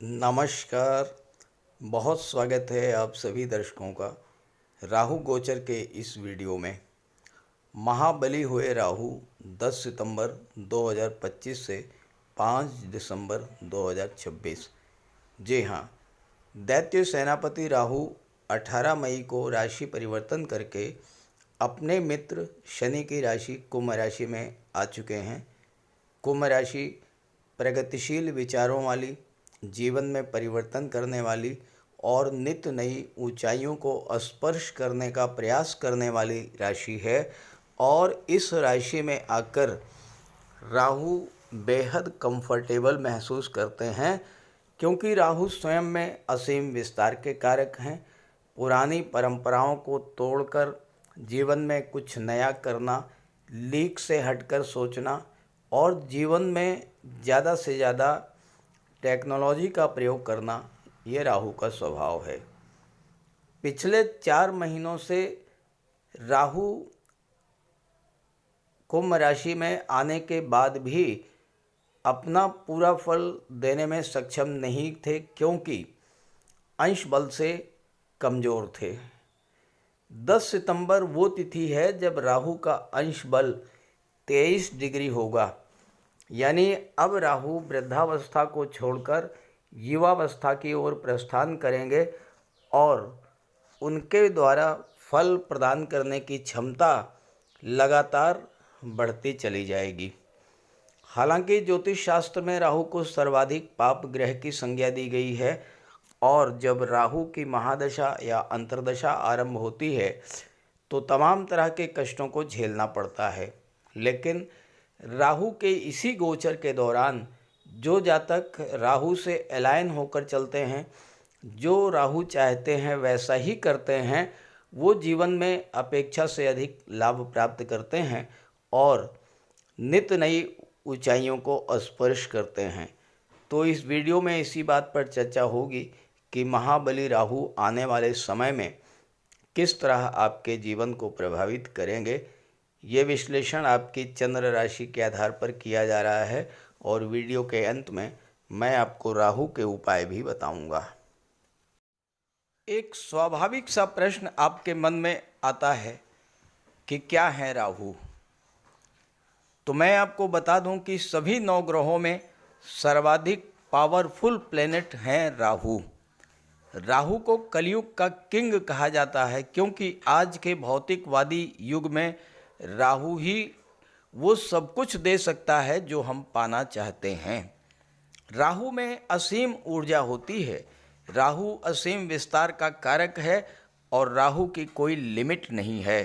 नमस्कार। बहुत स्वागत है आप सभी दर्शकों का राहु गोचर के इस वीडियो में। महाबली हुए राहु 10 सितंबर 2025 से 5 दिसंबर 2026। जी हाँ, दैत्य सेनापति राहु 18 मई को राशि परिवर्तन करके अपने मित्र शनि की राशि कुंभ राशि में आ चुके हैं। कुंभ राशि प्रगतिशील विचारों वाली, जीवन में परिवर्तन करने वाली और नित्य नई ऊंचाइयों को स्पर्श करने का प्रयास करने वाली राशि है। और इस राशि में आकर राहु बेहद कंफर्टेबल महसूस करते हैं, क्योंकि राहु स्वयं में असीम विस्तार के कारक हैं। पुरानी परंपराओं को तोड़कर जीवन में कुछ नया करना, लीक से हटकर सोचना और जीवन में ज़्यादा से ज़्यादा टेक्नोलॉजी का प्रयोग करना, ये राहु का स्वभाव है। पिछले 4 महीनों से राहु कुंभ राशि में आने के बाद भी अपना पूरा फल देने में सक्षम नहीं थे, क्योंकि अंश बल से कमज़ोर थे। 10 सितंबर वो तिथि है जब राहु का अंश बल 23 डिग्री होगा, यानी अब राहु वृद्धावस्था को छोड़कर युवावस्था की ओर प्रस्थान करेंगे और उनके द्वारा फल प्रदान करने की क्षमता लगातार बढ़ती चली जाएगी। हालांकि ज्योतिष शास्त्र में राहु को सर्वाधिक पाप ग्रह की संज्ञा दी गई है और जब राहु की महादशा या अंतर्दशा आरंभ होती है तो तमाम तरह के कष्टों को झेलना पड़ता है। लेकिन राहु के इसी गोचर के दौरान जो जातक राहु से अलाइन होकर चलते हैं, जो राहु चाहते हैं वैसा ही करते हैं, वो जीवन में अपेक्षा से अधिक लाभ प्राप्त करते हैं और नित्य नई ऊंचाइयों को स्पर्श करते हैं। तो इस वीडियो में इसी बात पर चर्चा होगी कि महाबली राहु आने वाले समय में किस तरह आपके जीवन को प्रभावित करेंगे। ये विश्लेषण आपकी चंद्र राशि के आधार पर किया जा रहा है और वीडियो के अंत में मैं आपको राहु के उपाय भी बताऊंगा। एक स्वाभाविक सा प्रश्न आपके मन में आता है कि क्या है राहु। तो मैं आपको बता दूं कि सभी 9 ग्रहों में सर्वाधिक पावरफुल प्लेनेट हैं राहु। राहु को कलयुग का किंग कहा जाता है, क्योंकि आज के भौतिकवादी युग में राहु ही वो सब कुछ दे सकता है जो हम पाना चाहते हैं। राहु में असीम ऊर्जा होती है। राहु असीम विस्तार का कारक है और राहु की कोई लिमिट नहीं है।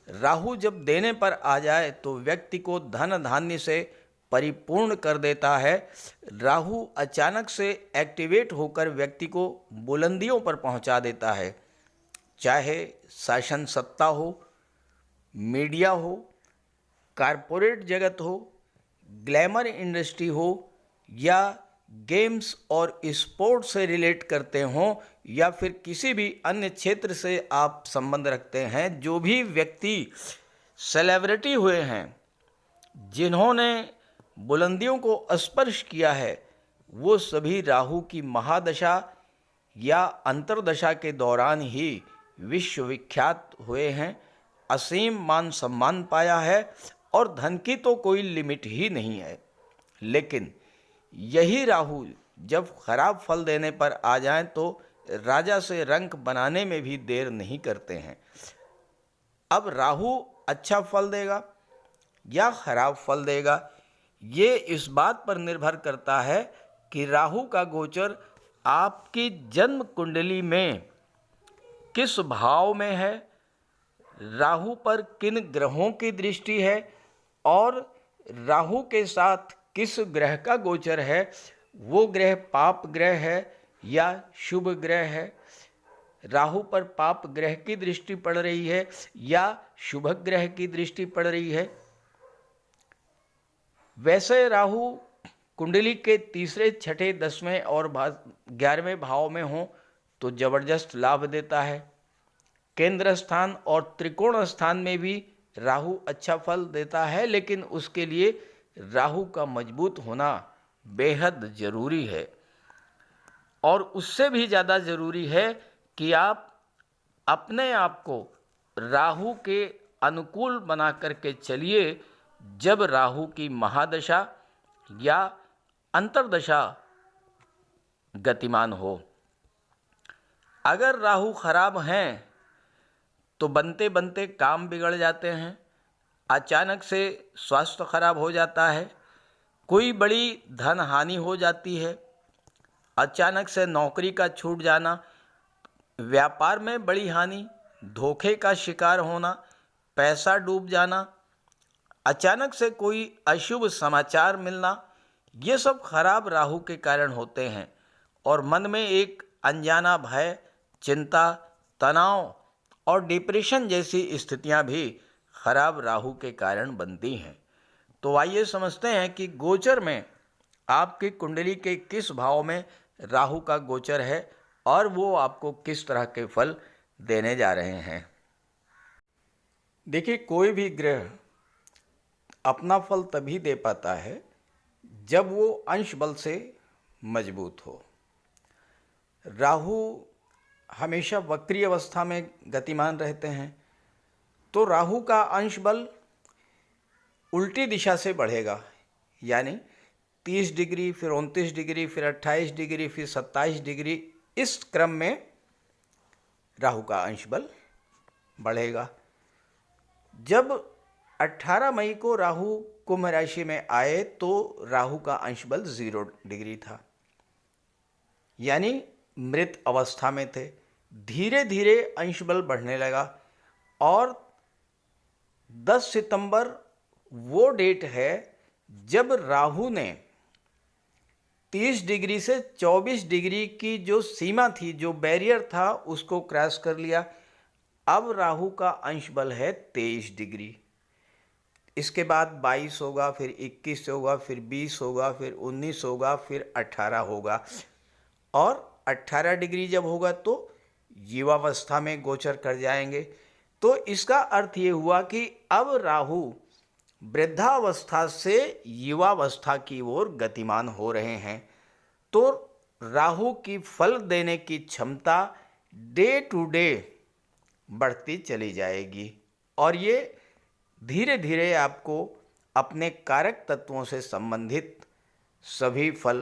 राहु जब देने पर आ जाए तो व्यक्ति को धन धान्य से परिपूर्ण कर देता है। राहु अचानक से एक्टिवेट होकर व्यक्ति को बुलंदियों पर पहुंचा देता है, चाहे शासन सत्ता हो, मीडिया हो, कारपोरेट जगत हो, ग्लैमर इंडस्ट्री हो या गेम्स और स्पोर्ट्स से रिलेट करते हों या फिर किसी भी अन्य क्षेत्र से आप संबंध रखते हैं। जो भी व्यक्ति सेलिब्रिटी हुए हैं, जिन्होंने बुलंदियों को स्पर्श किया है, वो सभी राहु की महादशा या अंतर्दशा के दौरान ही विश्वविख्यात हुए हैं, असीम मान सम्मान पाया है और धन की तो कोई लिमिट ही नहीं है। लेकिन यही राहु जब खराब फल देने पर आ जाएं तो राजा से रंक बनाने में भी देर नहीं करते हैं। अब राहु अच्छा फल देगा या खराब फल देगा, ये इस बात पर निर्भर करता है कि राहु का गोचर आपकी जन्म कुंडली में किस भाव में है, राहु पर किन ग्रहों की दृष्टि है और राहु के साथ किस ग्रह का गोचर है। वो ग्रह पाप ग्रह है या शुभ ग्रह है, राहु पर पाप ग्रह की दृष्टि पड़ रही है या शुभ ग्रह की दृष्टि पड़ रही है। वैसे राहु कुंडली के तीसरे, छठे, 10वें और 11वें भाव में हो तो जबरदस्त लाभ देता है। केंद्र स्थान और त्रिकोण स्थान में भी राहु अच्छा फल देता है, लेकिन उसके लिए राहु का मजबूत होना बेहद जरूरी है। और उससे भी ज़्यादा ज़रूरी है कि आप अपने आप को राहु के अनुकूल बना करके चलिए। जब राहु की महादशा या अंतर्दशा गतिमान हो, अगर राहु खराब हैं तो बनते बनते काम बिगड़ जाते हैं, अचानक से स्वास्थ्य खराब हो जाता है, कोई बड़ी धन हानि हो जाती है, अचानक से नौकरी का छूट जाना, व्यापार में बड़ी हानि, धोखे का शिकार होना, पैसा डूब जाना, अचानक से कोई अशुभ समाचार मिलना, ये सब खराब राहु के कारण होते हैं। और मन में एक अनजाना भय, चिंता, तनाव और डिप्रेशन जैसी स्थितियां भी खराब राहु के कारण बनती हैं। तो आइए समझते हैं कि गोचर में आपकी कुंडली के किस भाव में राहु का गोचर है और वो आपको किस तरह के फल देने जा रहे हैं। देखिए, कोई भी ग्रह अपना फल तभी दे पाता है जब वो अंश बल से मजबूत हो। राहु हमेशा वक्री अवस्था में गतिमान रहते हैं, तो राहु का अंश बल उल्टी दिशा से बढ़ेगा, यानी 30 डिग्री, फिर 29 डिग्री, फिर 28 डिग्री, फिर 27 डिग्री, इस क्रम में राहु का अंश बल बढ़ेगा। जब 18 मई को राहु कुंभ राशि में आए तो राहु का अंश बल 0 डिग्री था, यानी मृत अवस्था में थे। धीरे धीरे अंश बल बढ़ने लगा और 10 सितंबर वो डेट है जब राहु ने 30 डिग्री से 24 डिग्री की जो सीमा थी, जो बैरियर था, उसको क्रॉस कर लिया। अब राहु का अंश बल है 23 डिग्री। इसके बाद 22 होगा, फिर 21 होगा, फिर 20 होगा, फिर 19 होगा, फिर 18 होगा। और 18 डिग्री जब होगा तो युवावस्था में गोचर कर जाएंगे। तो इसका अर्थ ये हुआ कि अब राहु वृद्धावस्था से युवावस्था की ओर गतिमान हो रहे हैं। तो राहु की फल देने की क्षमता डे टू डे बढ़ती चली जाएगी और ये धीरे धीरे आपको अपने कारक तत्वों से संबंधित सभी फल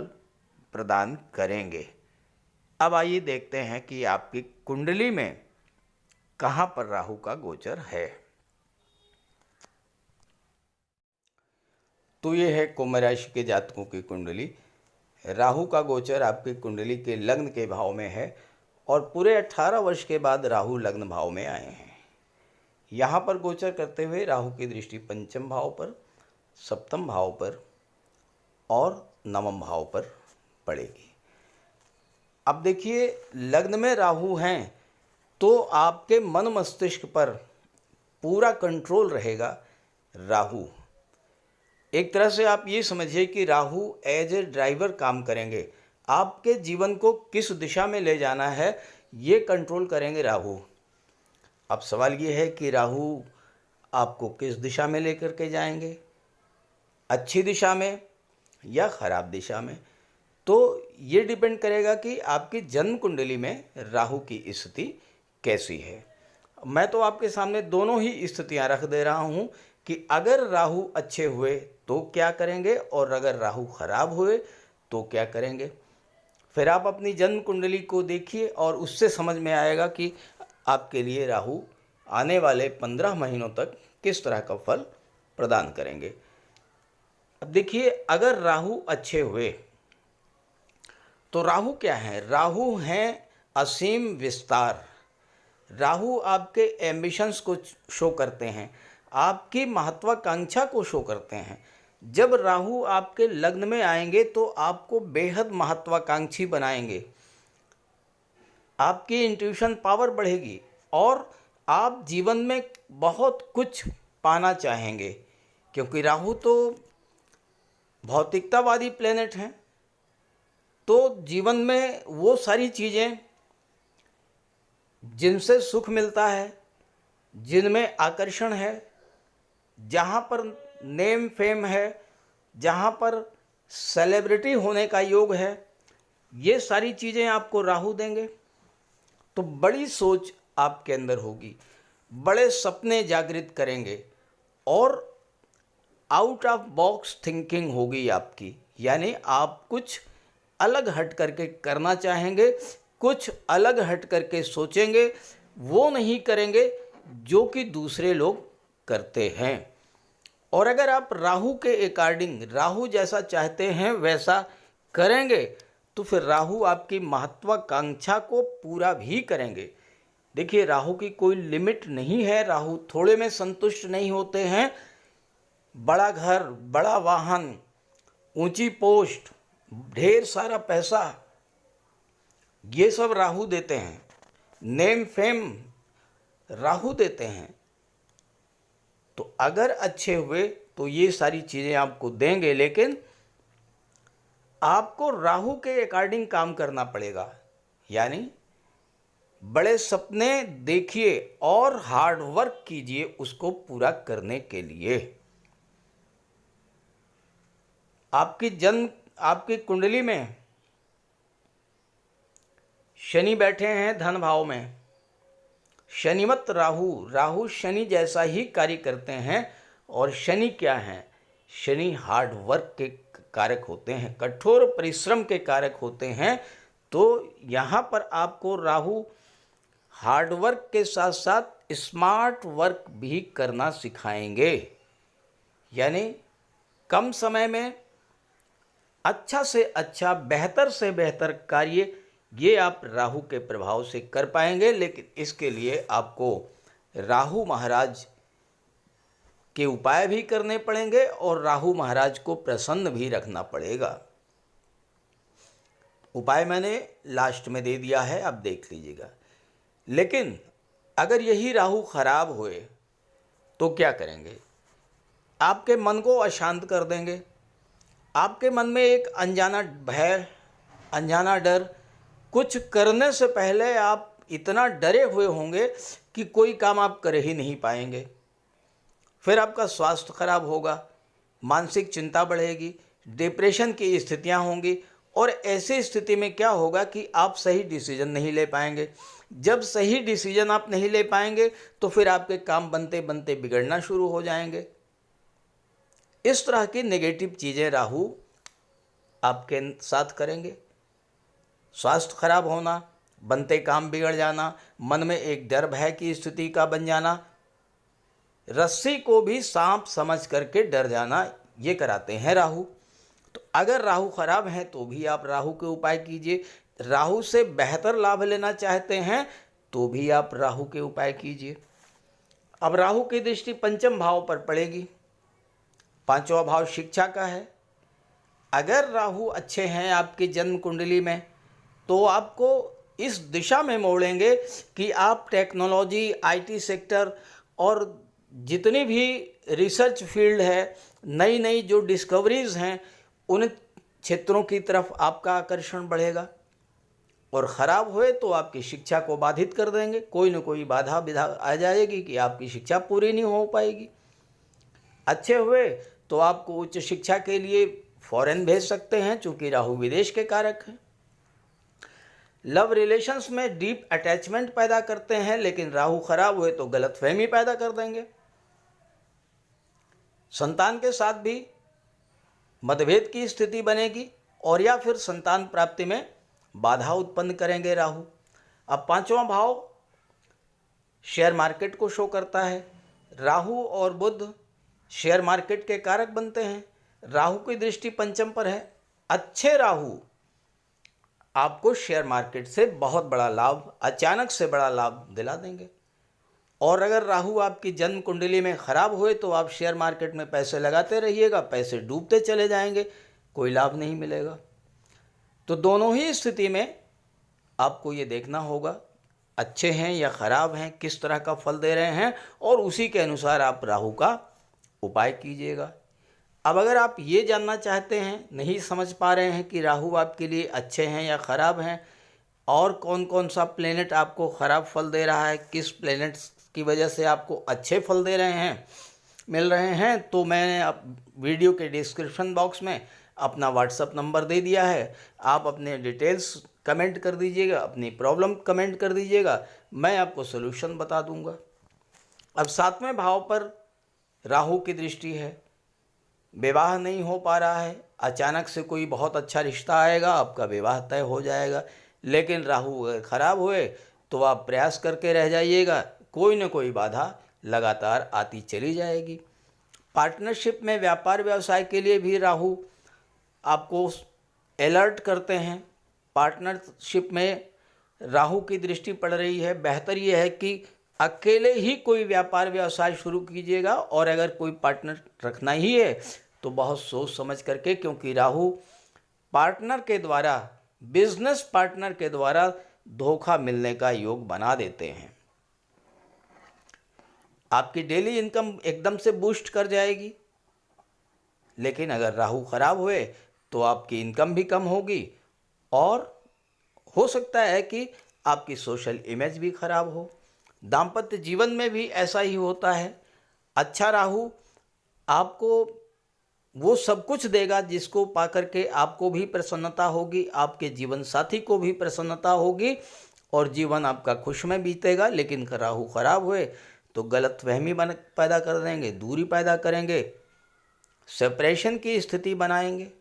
प्रदान करेंगे। अब आइए देखते हैं कि आपकी कुंडली में कहाँ पर राहु का गोचर है। तो ये है कुंभ राशि के जातकों की कुंडली। राहु का गोचर आपकी कुंडली के लग्न के भाव में है और पूरे 18 वर्ष के बाद राहु लग्न भाव में आए हैं। यहाँ पर गोचर करते हुए राहु की दृष्टि पंचम भाव पर, सप्तम भाव पर और नवम भाव पर पड़ेगी। अब देखिए, लग्न में राहु हैं तो आपके मन मस्तिष्क पर पूरा कंट्रोल रहेगा राहु। एक तरह से आप ये समझिए कि राहु एज ए ड्राइवर काम करेंगे। आपके जीवन को किस दिशा में ले जाना है ये कंट्रोल करेंगे राहु। अब सवाल ये है कि राहु आपको किस दिशा में लेकर के जाएंगे, अच्छी दिशा में या खराब दिशा में। तो ये डिपेंड करेगा कि आपकी जन्म कुंडली में राहु की स्थिति कैसी है। मैं तो आपके सामने दोनों ही स्थितियां रख दे रहा हूं कि अगर राहु अच्छे हुए तो क्या करेंगे और अगर राहु खराब हुए तो क्या करेंगे। फिर आप अपनी जन्म कुंडली को देखिए और उससे समझ में आएगा कि आपके लिए राहु आने वाले 15 महीनों तक किस तरह का फल प्रदान करेंगे। अब देखिए, अगर राहु अच्छे हुए तो राहु क्या है? राहु हैं असीम विस्तार। राहु आपके एम्बिशंस को शो करते हैं, आपकी महत्वाकांक्षा को शो करते हैं। जब राहु आपके लग्न में आएंगे तो आपको बेहद महत्वाकांक्षी बनाएंगे, आपकी इंट्यूशन पावर बढ़ेगी और आप जीवन में बहुत कुछ पाना चाहेंगे, क्योंकि राहु तो भौतिकतावादी प्लेनेट हैं। तो जीवन में वो सारी चीज़ें जिनसे सुख मिलता है, जिनमें आकर्षण है, जहाँ पर नेम फेम है, जहाँ पर सेलिब्रिटी होने का योग है, ये सारी चीज़ें आपको राहु देंगे। तो बड़ी सोच आपके अंदर होगी, बड़े सपने जागृत करेंगे और आउट ऑफ बॉक्स थिंकिंग होगी आपकी, यानी आप कुछ अलग हट करके करना चाहेंगे, कुछ अलग हट करके सोचेंगे, वो नहीं करेंगे जो कि दूसरे लोग करते हैं। और अगर आप राहु के अकॉर्डिंग, राहु जैसा चाहते हैं वैसा करेंगे तो फिर राहु आपकी महत्वाकांक्षा को पूरा भी करेंगे। देखिए, राहु की कोई लिमिट नहीं है, राहु थोड़े में संतुष्ट नहीं होते हैं। बड़ा घर, बड़ा वाहन, ऊंची पोस्ट, ढेर सारा पैसा, ये सब राहु देते हैं। नेम फेम राहु देते हैं। तो अगर अच्छे हुए तो ये सारी चीज़ें आपको देंगे, लेकिन आपको राहु के अकॉर्डिंग काम करना पड़ेगा। यानी बड़े सपने देखिए और हार्ड वर्क कीजिए उसको पूरा करने के लिए। आपकी कुंडली में शनि बैठे हैं धन भाव में। शनिमत राहु शनि जैसा ही कार्य करते हैं। और शनि क्या है? शनि हार्ड वर्क के कारक होते हैं, कठोर परिश्रम के कारक होते हैं। तो यहाँ पर आपको राहु हार्ड वर्क के साथ साथ स्मार्ट वर्क भी करना सिखाएंगे। यानी कम समय में अच्छा से अच्छा, बेहतर से बेहतर कार्य ये आप राहु के प्रभाव से कर पाएंगे। लेकिन इसके लिए आपको राहु महाराज के उपाय भी करने पड़ेंगे और राहु महाराज को प्रसन्न भी रखना पड़ेगा। उपाय मैंने लास्ट में दे दिया है, आप देख लीजिएगा। लेकिन अगर यही राहु खराब हुए तो क्या करेंगे? आपके मन को अशांत कर देंगे। आपके मन में एक अनजाना भय, अनजाना डर, कुछ करने से पहले आप इतना डरे हुए होंगे कि कोई काम आप कर ही नहीं पाएंगे। फिर आपका स्वास्थ्य खराब होगा, मानसिक चिंता बढ़ेगी, डिप्रेशन की स्थितियां होंगी। और ऐसी स्थिति में क्या होगा कि आप सही डिसीजन नहीं ले पाएंगे। जब सही डिसीजन आप नहीं ले पाएंगे तो फिर आपके काम बनते बनते बिगड़ना शुरू हो जाएंगे। इस तरह की नेगेटिव चीज़ें राहु आपके साथ करेंगे। स्वास्थ्य खराब होना, बनते काम बिगड़ जाना, मन में एक डर भय की स्थिति का बन जाना, रस्सी को भी सांप समझ करके डर जाना, ये कराते हैं राहु। तो अगर राहु खराब है तो भी आप राहु के उपाय कीजिए। राहु से बेहतर लाभ लेना चाहते हैं तो भी आप राहु के उपाय कीजिए। अब राहु की दृष्टि पंचम भाव पर पड़ेगी। पांचवा भाव शिक्षा का है। अगर राहु अच्छे हैं आपकी जन्म कुंडली में तो आपको इस दिशा में मोड़ेंगे कि आप टेक्नोलॉजी, आईटी सेक्टर और जितनी भी रिसर्च फील्ड है, नई नई जो डिस्कवरीज हैं, उन क्षेत्रों की तरफ आपका आकर्षण बढ़ेगा। और ख़राब हुए तो आपकी शिक्षा को बाधित कर देंगे। कोई न कोई बाधा विधा आ जाएगी कि आपकी शिक्षा पूरी नहीं हो पाएगी। अच्छे हुए तो आपको उच्च शिक्षा के लिए फॉरेन भेज सकते हैं, चूँकि राहु विदेश के कारक हैं। लव रिलेशंस में डीप अटैचमेंट पैदा करते हैं, लेकिन राहु खराब हुए तो गलतफहमी पैदा कर देंगे। संतान के साथ भी मतभेद की स्थिति बनेगी और या फिर संतान प्राप्ति में बाधा उत्पन्न करेंगे राहु। अब पांचवा भाव शेयर मार्केट को शो करता है। राहु और बुध शेयर मार्केट के कारक बनते हैं। राहु की दृष्टि पंचम पर है। अच्छे राहु आपको शेयर मार्केट से बहुत बड़ा लाभ, अचानक से बड़ा लाभ दिला देंगे। और अगर राहु आपकी जन्म कुंडली में खराब हुए तो आप शेयर मार्केट में पैसे लगाते रहिएगा, पैसे डूबते चले जाएंगे, कोई लाभ नहीं मिलेगा। तो दोनों ही स्थिति में आपको ये देखना होगा अच्छे हैं या ख़राब हैं, किस तरह का फल दे रहे हैं, और उसी के अनुसार आप राहु का उपाय कीजिएगा। अब अगर आप ये जानना चाहते हैं, नहीं समझ पा रहे हैं कि राहु आपके लिए अच्छे हैं या ख़राब हैं, और कौन कौन सा प्लेनेट आपको ख़राब फल दे रहा है, किस प्लेनेट्स की वजह से आपको अच्छे फल दे रहे हैं, मिल रहे हैं, तो मैंने अब वीडियो के डिस्क्रिप्शन बॉक्स में अपना व्हाट्सअप नंबर दे दिया है, आप अपने डिटेल्स कमेंट कर दीजिएगा, अपनी प्रॉब्लम कमेंट कर दीजिएगा, मैं आपको सलूशन बता दूंगा। अब 7वें भाव पर राहु की दृष्टि है, विवाह नहीं हो पा रहा है, अचानक से कोई बहुत अच्छा रिश्ता आएगा, आपका विवाह तय हो जाएगा। लेकिन राहु अगर खराब हुए तो आप प्रयास करके रह जाइएगा, कोई न कोई बाधा लगातार आती चली जाएगी। पार्टनरशिप में व्यापार व्यवसाय के लिए भी राहु आपको अलर्ट करते हैं। पार्टनरशिप में राहु की दृष्टि पड़ रही है, बेहतर यह है कि अकेले ही कोई व्यापार व्यवसाय शुरू कीजिएगा, और अगर कोई पार्टनर रखना ही है तो बहुत सोच समझ करके, क्योंकि राहु पार्टनर के द्वारा, बिजनेस पार्टनर के द्वारा धोखा मिलने का योग बना देते हैं। आपकी डेली इनकम एकदम से बूस्ट कर जाएगी, लेकिन अगर राहु खराब हुए तो आपकी इनकम भी कम होगी, और हो सकता है कि आपकी सोशल इमेज भी खराब हो। दाम्पत्य जीवन में भी ऐसा ही होता है। अच्छा राहु आपको वो सब कुछ देगा जिसको पाकर के आपको भी प्रसन्नता होगी, आपके जीवन साथी को भी प्रसन्नता होगी, और जीवन आपका खुश में बीतेगा। लेकिन राहु खराब हुए तो गलतफहमी पैदा कर देंगे, दूरी पैदा करेंगे, सेपरेशन की स्थिति बनाएंगे।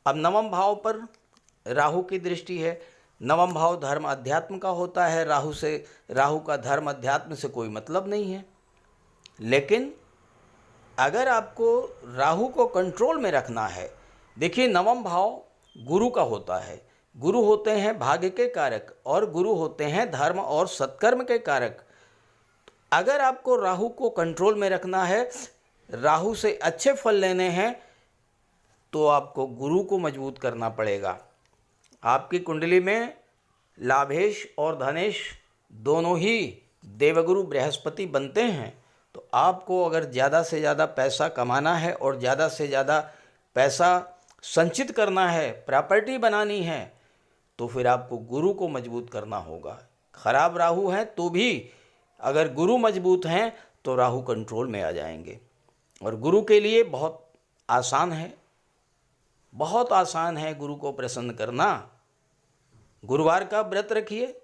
अब 9वें भाव पर राहु की दृष्टि है। 9वां भाव धर्म अध्यात्म का होता है। राहु का धर्म अध्यात्म से कोई मतलब नहीं है। लेकिन अगर आपको राहु को कंट्रोल में रखना है, देखिए 9वां भाव गुरु का होता है। गुरु होते हैं भाग्य के कारक, और गुरु होते हैं धर्म और सत्कर्म के कारक। अगर आपको राहु को कंट्रोल में रखना है, राहु से अच्छे फल लेने हैं, तो आपको गुरु को मजबूत करना पड़ेगा। आपकी कुंडली में लाभेश और धनेश दोनों ही देवगुरु बृहस्पति बनते हैं। तो आपको अगर ज़्यादा से ज़्यादा पैसा कमाना है और ज़्यादा से ज़्यादा पैसा संचित करना है, प्रॉपर्टी बनानी है, तो फिर आपको गुरु को मजबूत करना होगा। खराब राहु हैं तो भी अगर गुरु मजबूत हैं तो राहु कंट्रोल में आ जाएंगे। और गुरु के लिए बहुत आसान है, बहुत आसान है गुरु को प्रसन्न करना। गुरुवार का व्रत रखिए,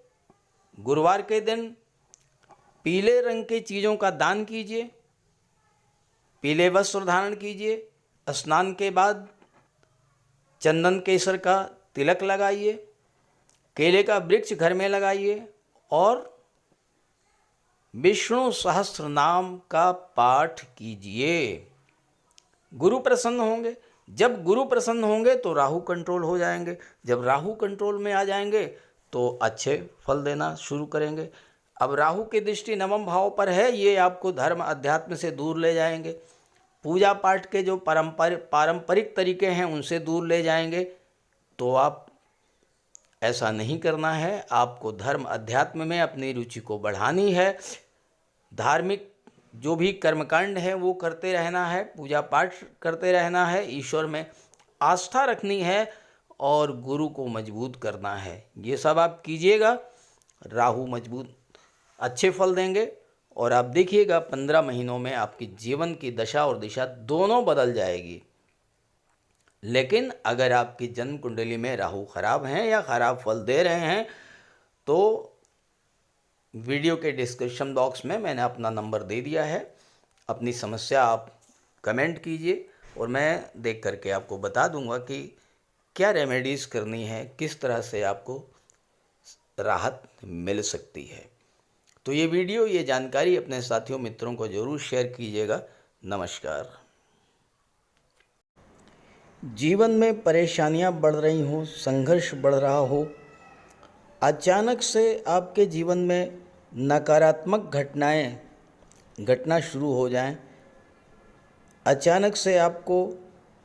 गुरुवार के दिन पीले रंग की चीज़ों का दान कीजिए, पीले वस्त्र धारण कीजिए, स्नान के बाद चंदन केसर का तिलक लगाइए, केले का वृक्ष घर में लगाइए, और विष्णु सहस्त्र नाम का पाठ कीजिए। गुरु प्रसन्न होंगे। जब गुरु प्रसन्न होंगे तो राहु कंट्रोल हो जाएंगे। जब राहु कंट्रोल में आ जाएंगे तो अच्छे फल देना शुरू करेंगे। अब राहु की दृष्टि 9वें भाव पर है, ये आपको धर्म अध्यात्म से दूर ले जाएंगे। पूजा पाठ के जो पारंपरिक तरीके हैं उनसे दूर ले जाएंगे। तो आप ऐसा नहीं करना है, आपको धर्म अध्यात्म में अपनी रुचि को बढ़ानी है। धार्मिक जो भी कर्मकांड है वो करते रहना है, पूजा पाठ करते रहना है, ईश्वर में आस्था रखनी है और गुरु को मजबूत करना है। ये सब आप कीजिएगा, राहु मजबूत अच्छे फल देंगे, और आप देखिएगा 15 महीनों में आपकी जीवन की दशा और दिशा दोनों बदल जाएगी। लेकिन अगर आपकी जन्म कुंडली में राहु खराब हैं या खराब फल दे रहे हैं तो वीडियो के डिस्क्रिप्शन बॉक्स में मैंने अपना नंबर दे दिया है। अपनी समस्या आप कमेंट कीजिए और मैं देख करके आपको बता दूंगा कि क्या रेमेडीज़ करनी है, किस तरह से आपको राहत मिल सकती है। तो ये वीडियो, ये जानकारी अपने साथियों मित्रों को ज़रूर शेयर कीजिएगा। नमस्कार। जीवन में परेशानियां बढ़ रही हों, संघर्ष बढ़ रहा हो, अचानक से आपके जीवन में नकारात्मक घटनाएं घटना शुरू हो जाएं, अचानक से आपको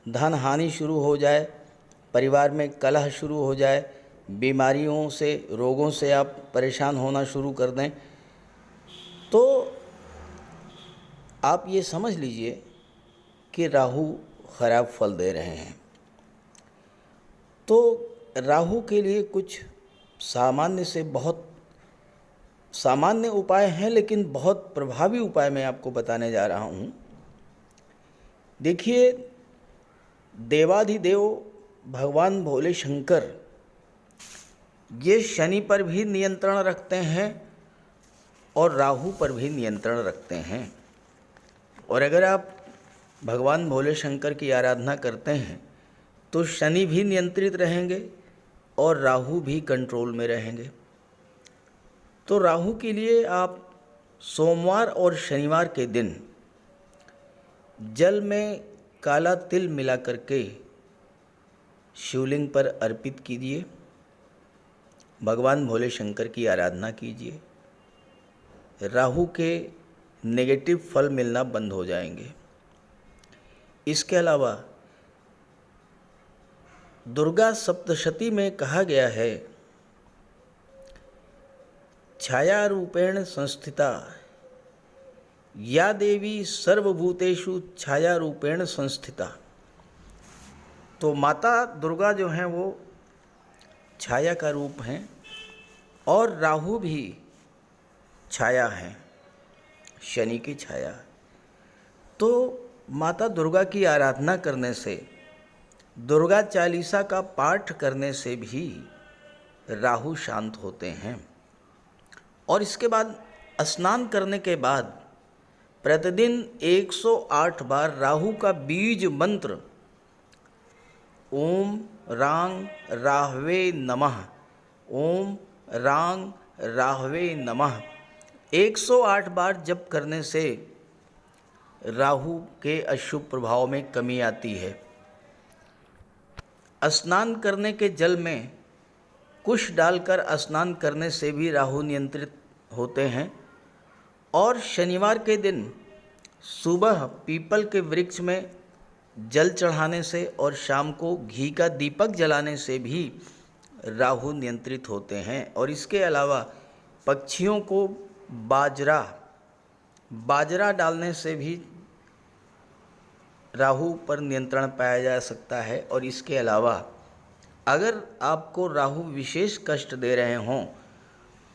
धन हानि शुरू हो जाए, परिवार में कलह शुरू हो जाए, बीमारियों से, रोगों से आप परेशान होना शुरू कर दें, तो आप ये समझ लीजिए कि राहु खराब फल दे रहे हैं। तो राहु के लिए कुछ सामान्य से बहुत सामान्य उपाय हैं, लेकिन बहुत प्रभावी उपाय मैं आपको बताने जा रहा हूँ। देखिए, देवाधिदेव भगवान भोले शंकर ये शनि पर भी नियंत्रण रखते हैं और राहु पर भी नियंत्रण रखते हैं। और अगर आप भगवान भोले शंकर की आराधना करते हैं तो शनि भी नियंत्रित रहेंगे और राहु भी कंट्रोल में रहेंगे। तो राहु के लिए आप सोमवार और शनिवार के दिन जल में काला तिल मिला करके शिवलिंग पर अर्पित कीजिए, भगवान भोले शंकर की आराधना कीजिए। राहु के नेगेटिव फल मिलना बंद हो जाएंगे। इसके अलावा दुर्गा सप्तशती में कहा गया है, छाया रूपेण संस्थिता या देवी सर्वभूतेषु छाया रूपेण संस्थिता। तो माता दुर्गा जो हैं वो छाया का रूप हैं और राहु भी छाया हैं, शनि की छाया। तो माता दुर्गा की आराधना करने से, दुर्गा चालीसा का पाठ करने से भी राहु शांत होते हैं। और इसके बाद स्नान करने के बाद प्रतिदिन 108 बार राहु का बीज मंत्र ओम रांग राहवे नमः, ओम रांग राहवे नमः 108 बार जप करने से राहु के अशुभ प्रभाव में कमी आती है। स्नान करने के जल में कुश डालकर स्नान करने से भी राहु नियंत्रित होते हैं। और शनिवार के दिन सुबह पीपल के वृक्ष में जल चढ़ाने से और शाम को घी का दीपक जलाने से भी राहु नियंत्रित होते हैं। और इसके अलावा पक्षियों को बाजरा डालने से भी राहु पर नियंत्रण पाया जा सकता है। और इसके अलावा अगर आपको राहु विशेष कष्ट दे रहे हों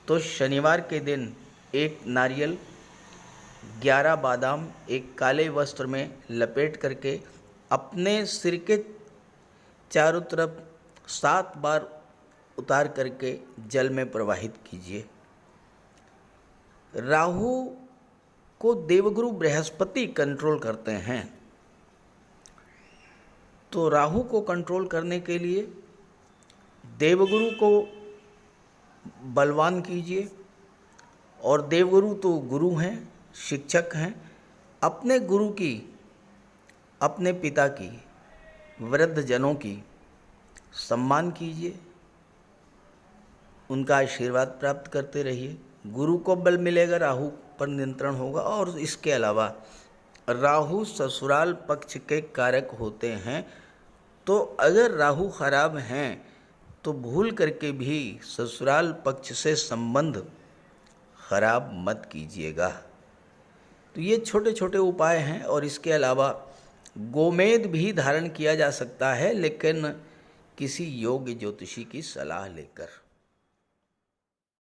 तो शनिवार के दिन एक नारियल, 11 बादाम एक काले वस्त्र में लपेट करके अपने सिर के चारों तरफ 7 बार उतार करके जल में प्रवाहित कीजिए। राहु को देवगुरु बृहस्पति कंट्रोल करते हैं। तो राहु को कंट्रोल करने के लिए देवगुरु को बलवान कीजिए। और देवगुरु तो गुरु हैं, शिक्षक हैं। अपने गुरु की, अपने पिता की, वृद्ध जनों की सम्मान कीजिए, उनका आशीर्वाद प्राप्त करते रहिए। गुरु को बल मिलेगा, राहु पर नियंत्रण होगा। और इसके अलावा राहु ससुराल पक्ष के कारक होते हैं। तो अगर राहु खराब हैं तो भूल करके भी ससुराल पक्ष से संबंध खराब मत कीजिएगा। तो ये छोटे छोटे उपाय हैं। और इसके अलावा गोमेद भी धारण किया जा सकता है, लेकिन किसी योग्य ज्योतिषी की सलाह लेकर।